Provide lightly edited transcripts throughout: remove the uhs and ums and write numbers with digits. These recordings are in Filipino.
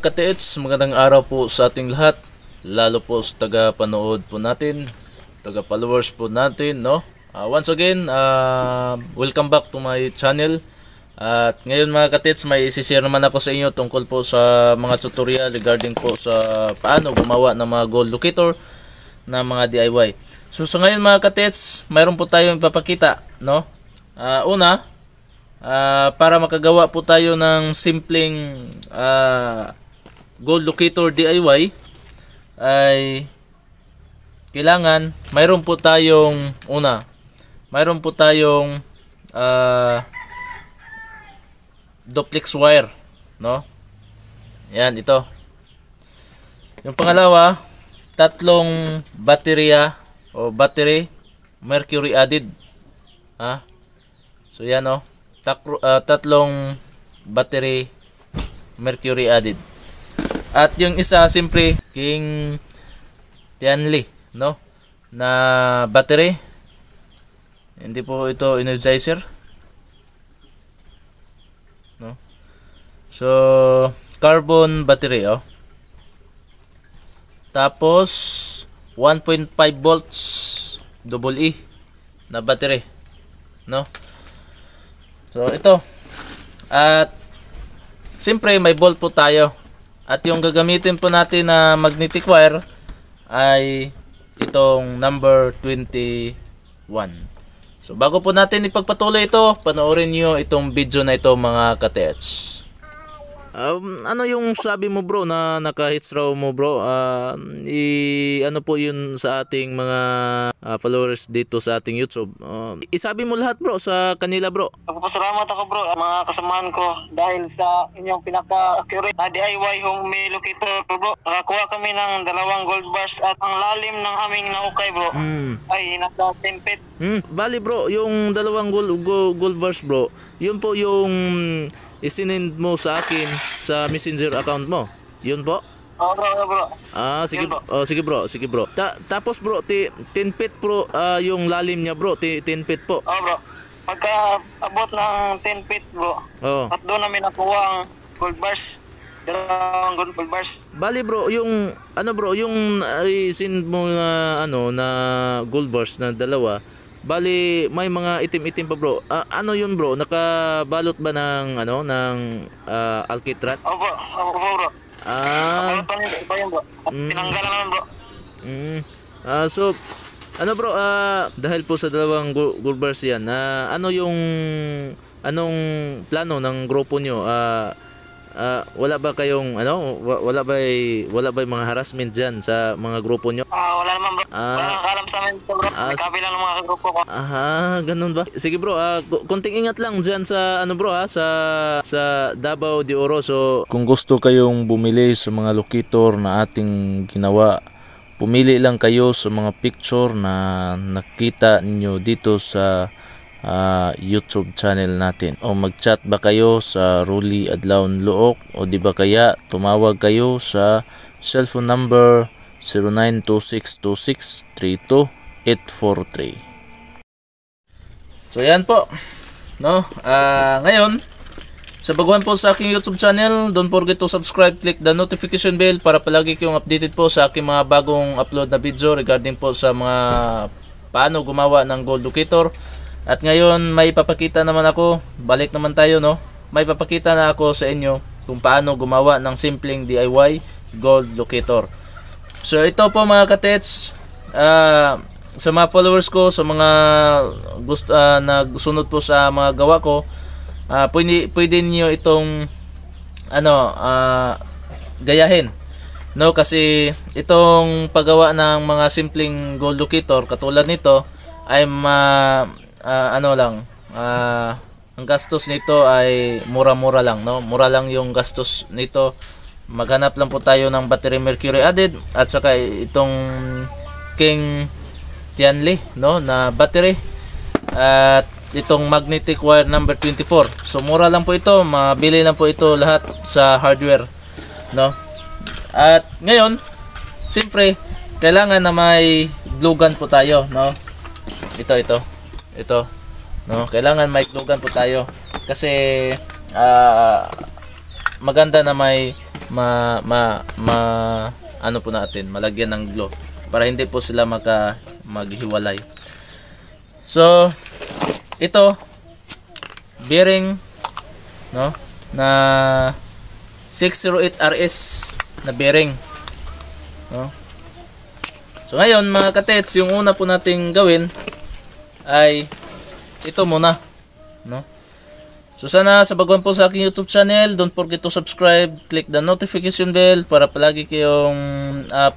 ka-TH, magandang araw po sa ating lahat, lalo po sa taga-panood po natin, taga-followers po natin, no? Once again, welcome back to my channel. At ngayon mga ka-TH, may isi-share naman ako sa inyo tungkol po sa mga tutorial regarding po sa paano gumawa ng mga gold locator na mga DIY. So ngayon mga ka-TH, mayroon po tayong ipapakita, no? Para makagawa po tayo ng simpleng gold locator DIY ay kailangan mayroon po tayong duplex wire, no? Yan, ito. Yung pangalawa, tatlong baterya o battery mercury added. So yan, no? Tatlong battery mercury added. At yung isa simpre King Tianli, no, na battery. Hindi po ito energizer, no. So carbon battery, tapos 1.5 volts double E na battery, no. So ito, at siyempre may bolt po tayo, at yung gagamitin po natin na magnetic wire ay itong number 21. So bago po natin ipagpatuloy ito, panoorin nyo itong video na ito mga ka-TH. Ano yung sabi mo bro na naka-hits raw mo bro? Ano po yun sa ating mga followers dito sa ating YouTube? Isabi mo lahat bro sa kanila bro. Nagpapasalamat ako bro mga kasamahan ko dahil sa inyong pinaka-accurate na DIY home locator bro. Nakakuha kami ng 2 gold bars at ang lalim ng aming naukay bro ay nasa 10 feet. Bali bro, yung 2 gold bars bro, yun po yung isinend mo sa akin sa messenger account mo. Yun po? Bro. Sige bro. Sige bro. Tapos bro, 10 feet bro, yung lalim niya bro, 10 feet po. Bro. Pagka abot ng 10 feet bro. At doon namin nakuha ang gold bars. 2 gold bars. Bali bro, yung bro, yung send mo na na gold bars na 2. Bali may mga itim-itim pa bro. Ano yun bro? Nakabalot ba ng ng alkitrat? Bro. Pinanggalan naman bro. So bro, dahil po sa 2 gold bars yan, anong plano ng grupo nyo? Wala ba kayong wala ba mga harassment diyan sa mga grupo nyo? Wala naman bro. Wala alam sa amin bro. Kabilang ng mga grupo ko. Ganun ba? Sige bro, konting ingat lang diyan sa bro sa Davao de Oro. So kung gusto kayong bumili sa mga locator na ating ginawa, pumili lang kayo sa mga picture na nakita niyo dito sa YouTube channel natin, o mag-chat ba kayo sa Ruli Adlaon Luok, o di ba kaya tumawag kayo sa cellphone number 0926263243. So yan po, no. Ngayon sa baguhan po sa aking YouTube channel, don't forget to subscribe, click the notification bell para palagi kayong updated po sa aking mga bagong upload na video regarding po sa mga paano gumawa ng gold locator. At ngayon may ipapakita naman ako, balik naman tayo, no. May ipapakita na ako sa inyo kung paano gumawa ng simpleng DIY gold locator. So ito po mga ka-TH, sa mga followers ko, sa mga nagsunod po sa mga gawa ko, pwede niyo itong gayahin, no, kasi itong paggawa ng mga simpleng gold locator katulad nito ay ang gastos nito ay mura-mura lang, no? Mura lang yung gastos nito. Maghanap lang po tayo ng battery mercury added at saka itong King Tianli, no, na battery, at itong magnetic wire number 24. So mura lang po ito, mabili lang po ito lahat sa hardware, no? At ngayon, siyempre kailangan na may glue gun po tayo, no? Ito, no, kailangan may glue gun po tayo kasi maganda na may ano po natin, malagyan ng glue para hindi po sila maghiwalay. So ito bearing, no, na 608 RS na bearing, no. So ngayon mga katets, yung una po nating gawin ay ito muna, no. So sana sa baguhan po sa aking YouTube channel, don't forget to subscribe, click the notification bell para palagi kayong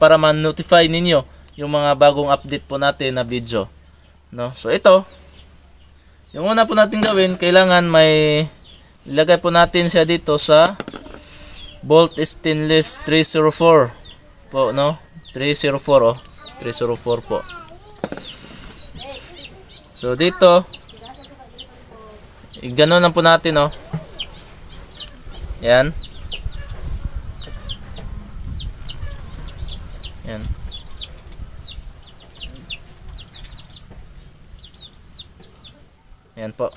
para ma-notify ninyo yung mga bagong update po natin na video, no. So ito, yung una po natin gawin, kailangan may ilagay po natin siya dito sa bolt stainless 304 po, no. 304 oh, 304 po. So dito gano'n lang po natin, oh. Yan. Yan. Yan po.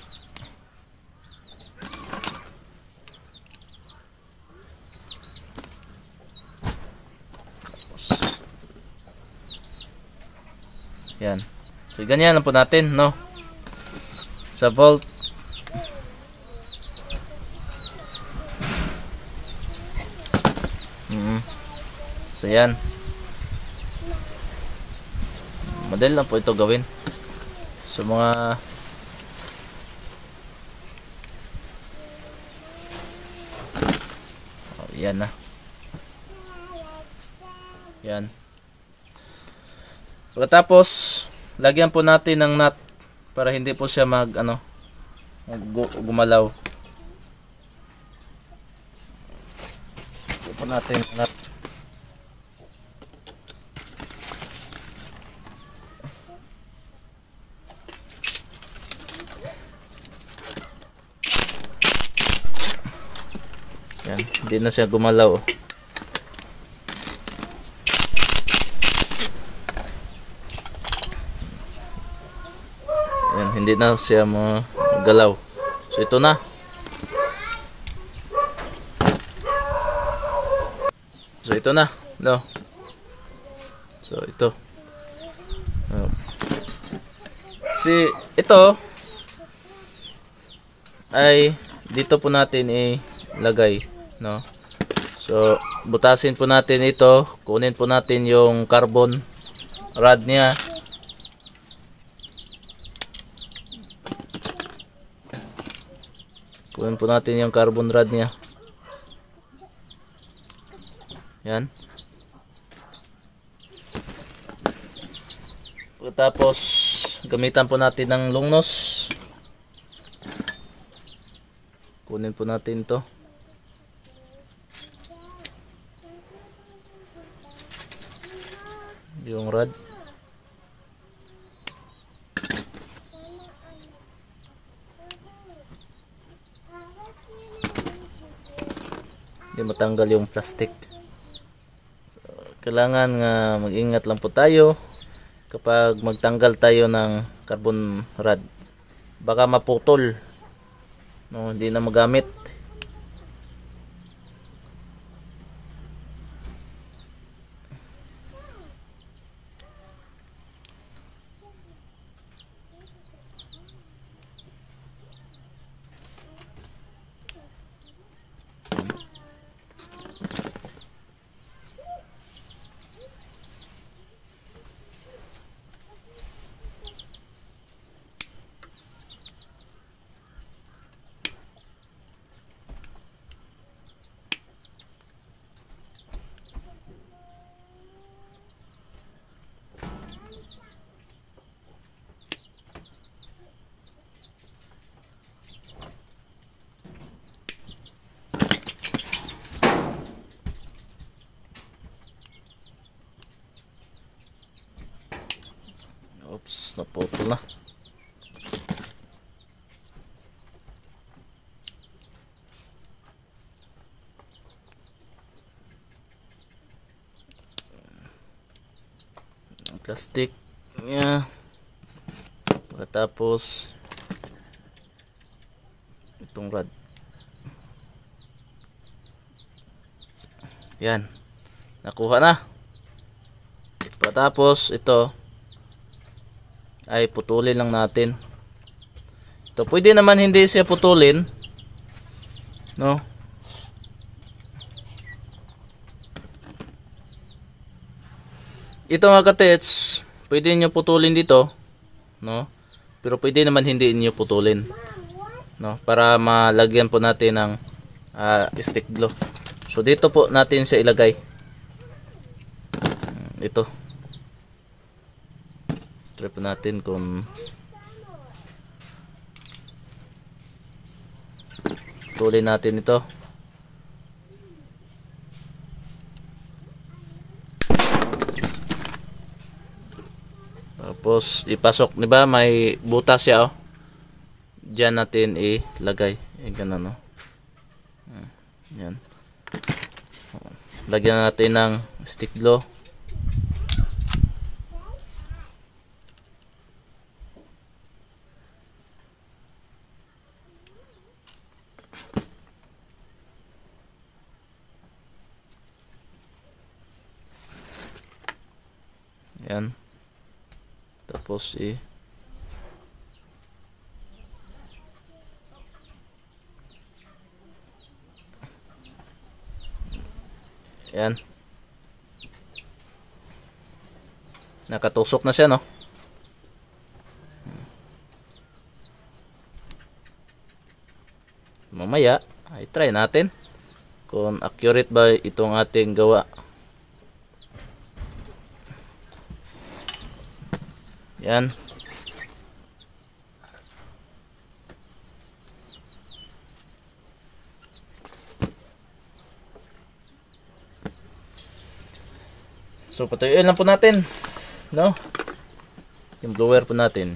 Yan. So ganyan lang po natin, no. Sa bolt. So yan. Madali lang po ito gawin. So mga yan na. Yan. Pagkatapos lagyan po natin ng nut para hindi po siya gumalaw. Lagyan po natin ng nut. Yan, hindi na siya gumalaw. Yan, hindi na siya magalaw. So ito na. So ito na, no. So ito. Ito ay dito po natin ilagay, no. So butasin po natin ito, kunin po natin yung carbon rod niya. Kunin po natin yung carbon rod niya. Yan. Tapos gamitan po natin ng lungnos. Kunin po natin to. Yung rod. Hindi matanggal yung plastic. So, kailangan nga mag-ingat lang po tayo kapag magtanggal tayo ng carbon rod. Baka maputol, no, hindi na magamit. Oops, naputol na. Plastic niya. Pagkatapos itong rod. Yan. Nakuha na. Patapos ito ay putulin lang natin. Ito pwede naman hindi siya putulin, no? Ito mga katits, pwede niyo putulin dito, no? Pero pwede naman hindi niyo putulin, no? Para malagyan po natin ng stick glue. So dito po natin siya ilagay. Ito. Try po natin kung putulin natin ito. Tapos ipasok, 'di ba? May butas siya, oh. Diyan natin ilagay. Ganun, no. Yan. Lagyan natin ng stick glue. Yan. Tapos yan. Nakatusok na siya, no? Mamaya ay try natin kung accurate ba itong ating gawa. Yan. So patuyuin lang po natin, no? Yung blower po natin.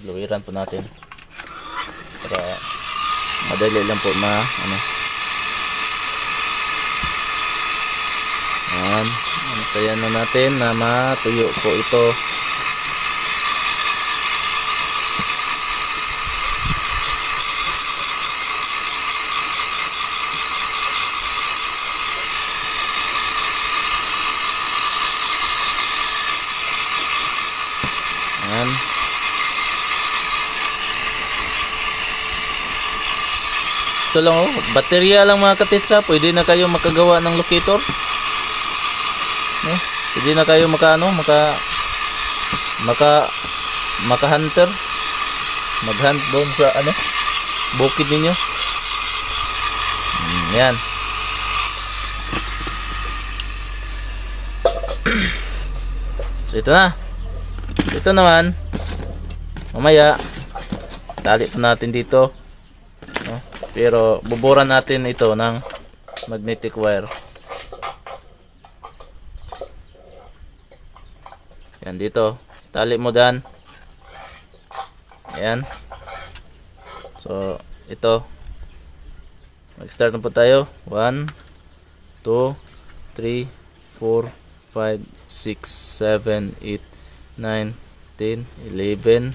Bloweran po natin. Para madali lang po na Yan. Antayan na natin na matuyo po ito. Yan. Ito lang, oh, baterya lang mga katitsa, pwede na kayo makagawa ng locator, no? Pwede na kayo maka hunter, mag-hunt doon sa bukid ninyo. Yan. So ito na. Ito naman, mamaya tali po natin dito, no? Pero buburan natin ito ng magnetic wire. Yan dito, tali mo dyan. Ayan. So ito, mag-start na po tayo. 1 2 3 4 5 6 7 8 9 10 11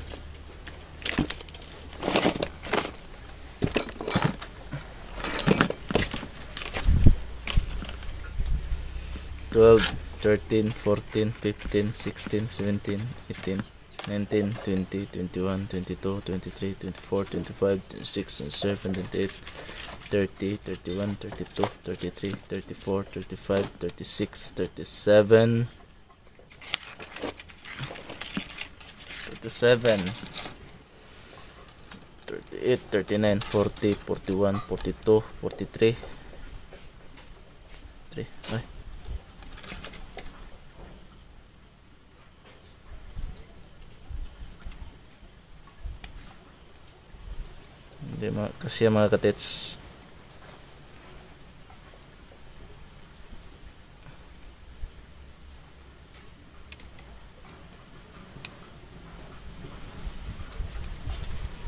12 13 14 15 16 17 18 19 20 21 22 23 24 25 26 27 28 30 31 32 33 34 35 36 37 37 38 39 40 41 42 43 ay hindi kasi mga katits.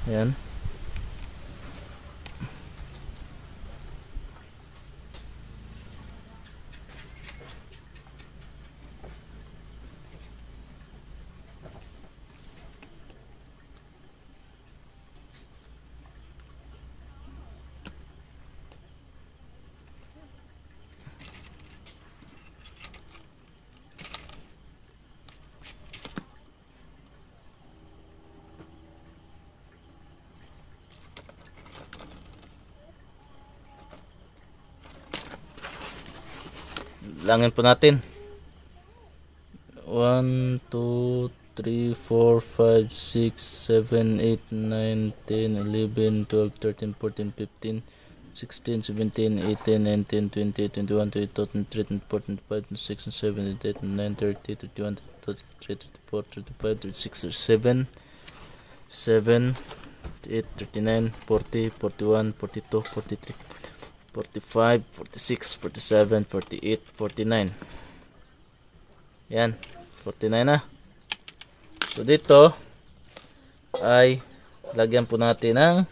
Ayan. Langin po natin. 1, 2, 3, 4, 5, 6, 7, 8, 9, 10, 11, 12, 13, 14, 15, 16, 17, 18, 19, 20, 21, 22, 23, 24, 25, 26, 27, 28, 29, 30, 31, 32, 33, 34, 35, 36, 37, 38, 39, 40, 41, 42, 43, 45, 46, 47, 48, 49. Yan, 49 na. So dito ay lagyan po natin ng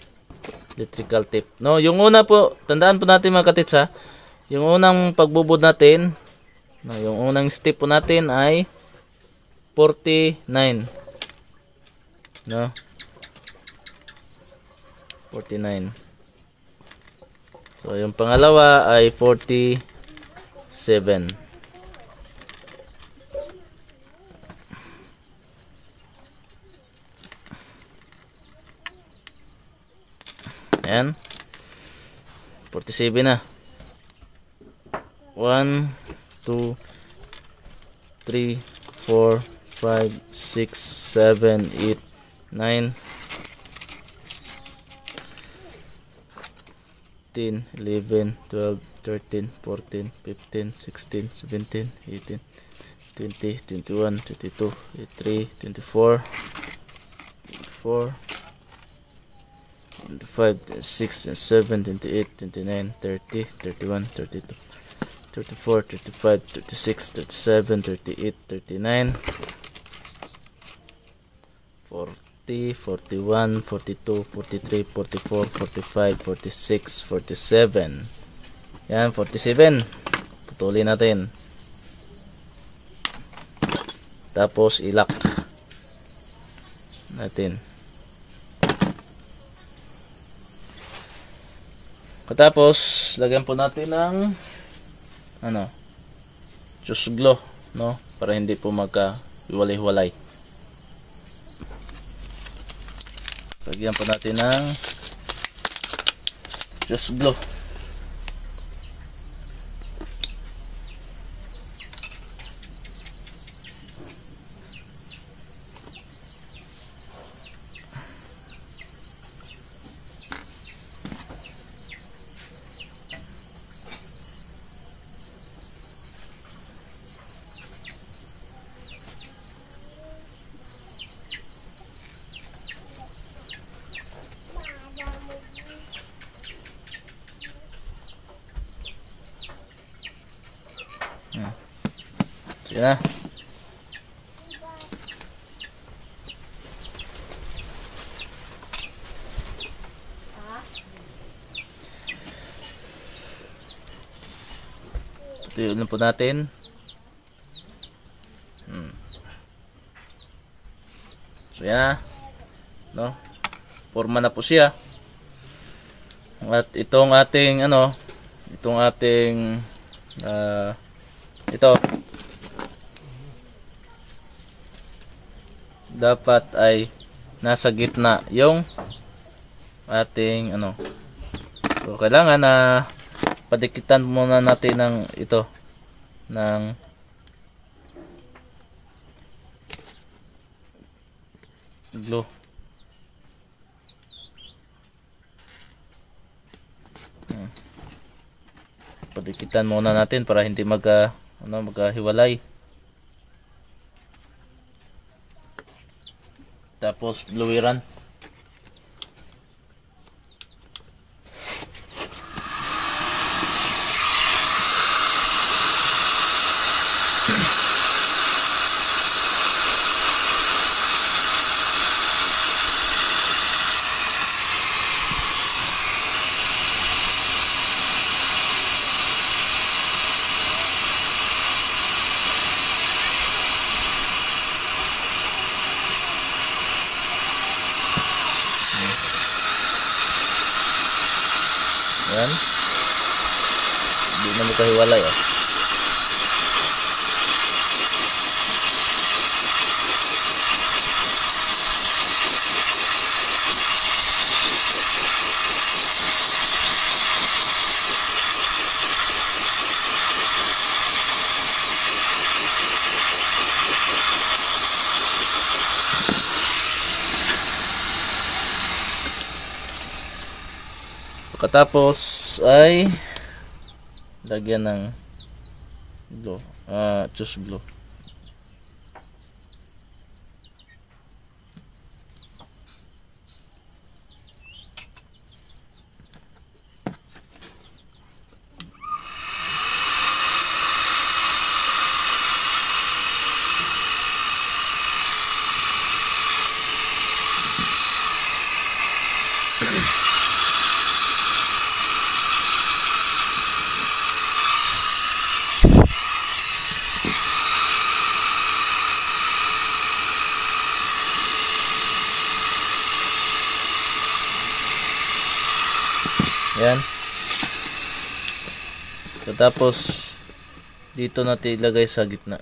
electrical tape. No, yung una po, tandaan po natin mga katits ha. Yung unang pagbubud natin, no, yung unang step po natin ay 49. No? 49. So yung pangalawa ay 47. Ayan. 47 na. 1, 2, 3, 4, 5, 6, 7, 8, 9, 10, 11, 12, 13, 14, 15, 16, 17, 18, 20, 21, 22, 23, 24, 24, 25, 26, 27, 28, 29, 30, 31, 32, 34, 35, 36, 37, 38, 39, 40, 41, 42, 43, 44, 45, 46, 47. Yan, 47. Putulin natin. Tapos ilak natin. Tapos lagyan po natin ng juice glue, no, para hindi po magka-hiwalay-hiwalay. Lagyan po natin ng juice glue. Sige na. Tuyulin po natin. So yan na. No? Forma na po siya. At itong ating ito dapat ay nasa gitna yung ating so kailangan na padikitan muna natin ng ito ng glue. Padikitan muna natin para hindi maghiwalay. Tapos blueran. Yan. Hindi na magkahiwalay Pagkatapos ay lagyan ng glue, choose glue. Yan. Tapos dito natin ilagay sa gitna.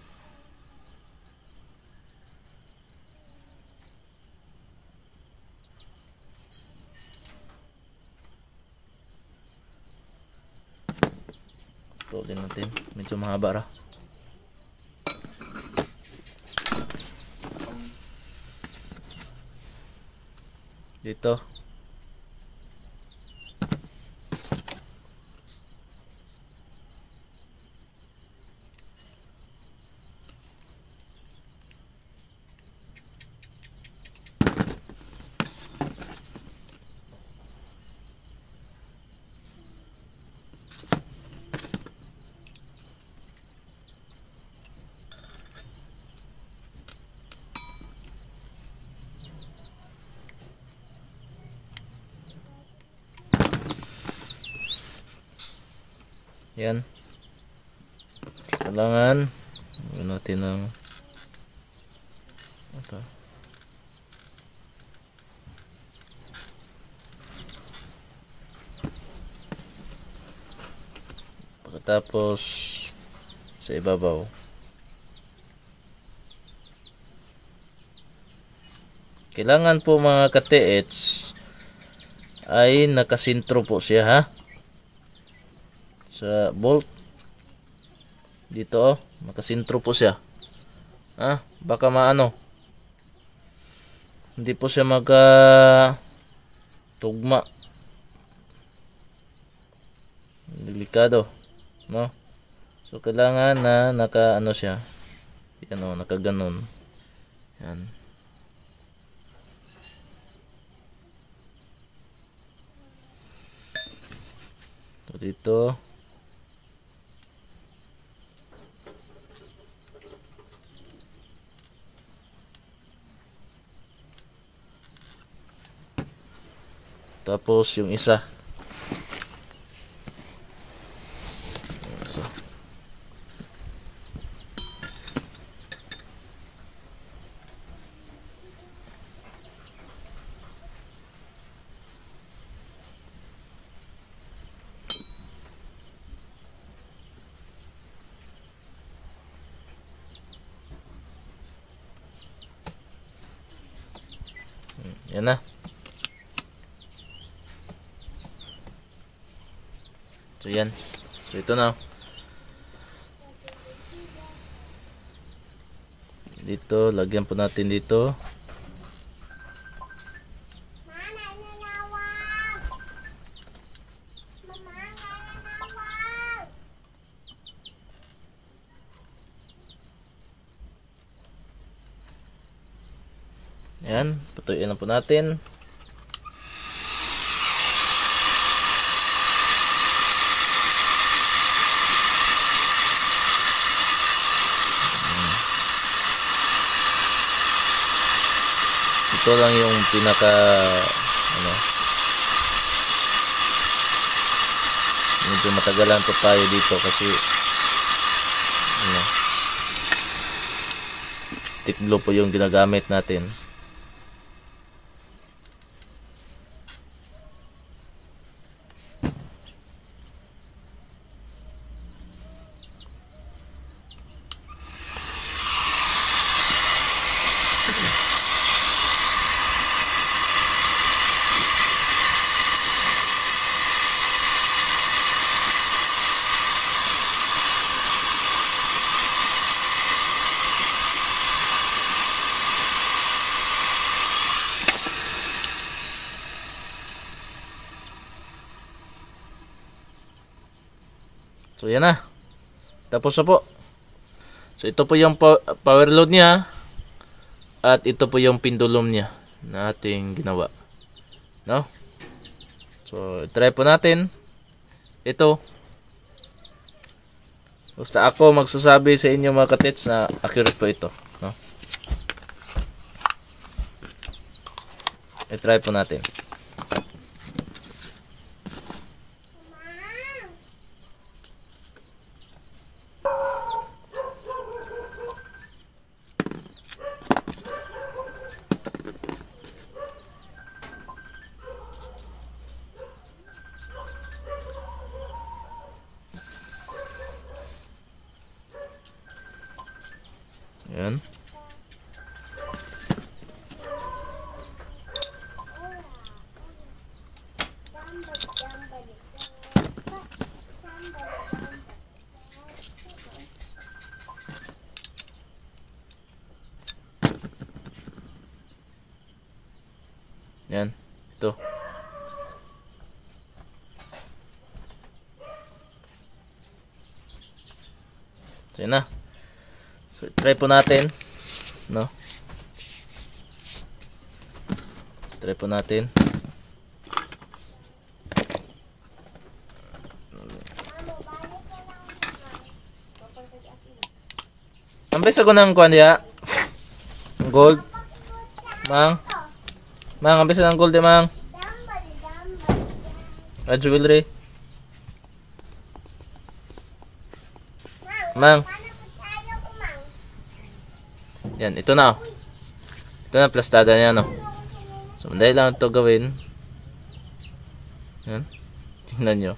Tuloy natin. Medyo mahaba ra. Dito. Yan. Kailangan gawin natin ng ito. Pagkatapos sa ibabaw kailangan po mga ka-TH ay nakasintro po siya, ha, sa bolt dito, nakasintro po siya, ha, baka maano hindi po siya tugma, delikado, no? So kailangan na naka siya, yan o, nakaganon, yan. So dito tapos yung isa. So, yan na. So yan. So ito na. Dito, lagyan po natin dito. Yan, patuloy lang po natin. Ito lang yung pinaka medyo matagalan po tayo dito kasi stick glue po yung ginagamit natin. So yan na. Tapos na po. So ito po yung power load niya. At ito po yung pendulum niya na ating ginawa. No? So try po natin. Ito. Basta ako magsasabi sa inyo mga katits na accurate po ito. No? I-try po natin. Yan. Yan. Ito. So, yan na. So, try po natin. No? Try po natin. Ambes ako ng kuwan diya. Gold. Mang. Mang, ambes ng gold diya, mang. A jewelry. Mang. Yan, ito na. Ito na plastada niya, no. So, madali lang ito gawin. Yan. Tingnan nyo.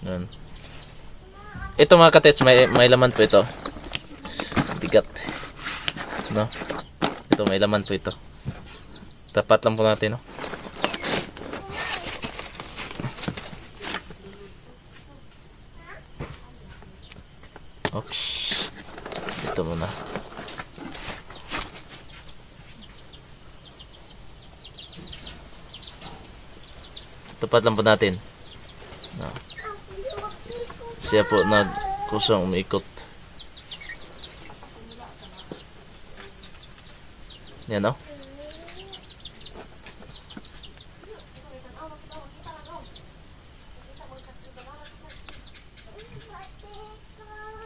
Yan. Ito mga katets, may laman po ito. Bigat. No? Ito, may laman po ito. Tapat lang po natin, no. Oops. Ito muna. Tapat lang po natin. No. Siya po nagkusang umiikot. Yan, no?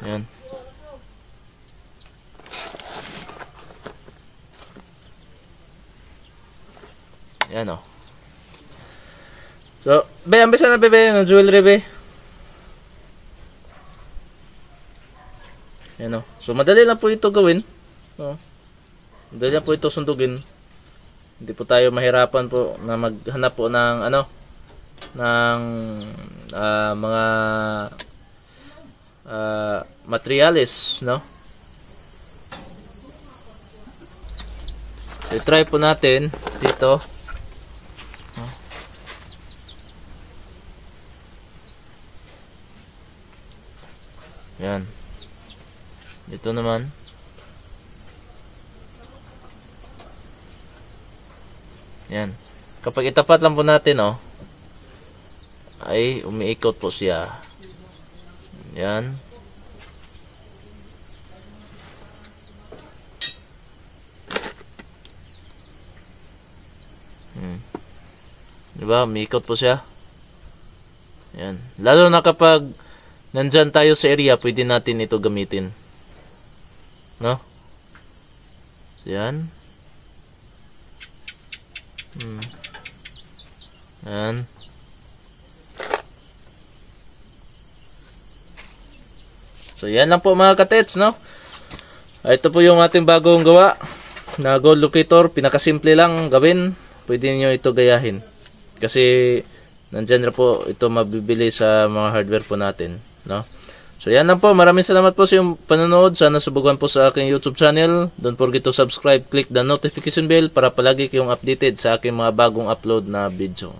Yan. Yan, oh. So, be, ambisa na bebe ng jewelry, be. Yan, oh. So, madali lang po ito gawin. No? Madali lang po ito sundugin. Hindi po tayo mahirapan po na maghanap po ng ano, ng mga materials, no? So, try po natin dito. Yan. Dito naman. Yan. Kapag itapat lang po natin, oh, ay umiikot po siya. Yan. Diba? Umiikot po siya. Yan. Lalo na kapag nandyan tayo sa area, pwede natin ito gamitin. No? So, yan. Yan. So, yan lang po mga katets, no? Ito po yung ating bagong gawa na gold locator. Pinakasimple lang gawin. Pwede niyo ito gayahin. Kasi, nandyan na po ito mabibili sa mga hardware po natin, no? So, yan lang po. Maraming salamat po sa iyong panonood. Sana subukan po sa aking YouTube channel. Don't forget to subscribe. Click the notification bell para palagi kayong updated sa aking mga bagong upload na video.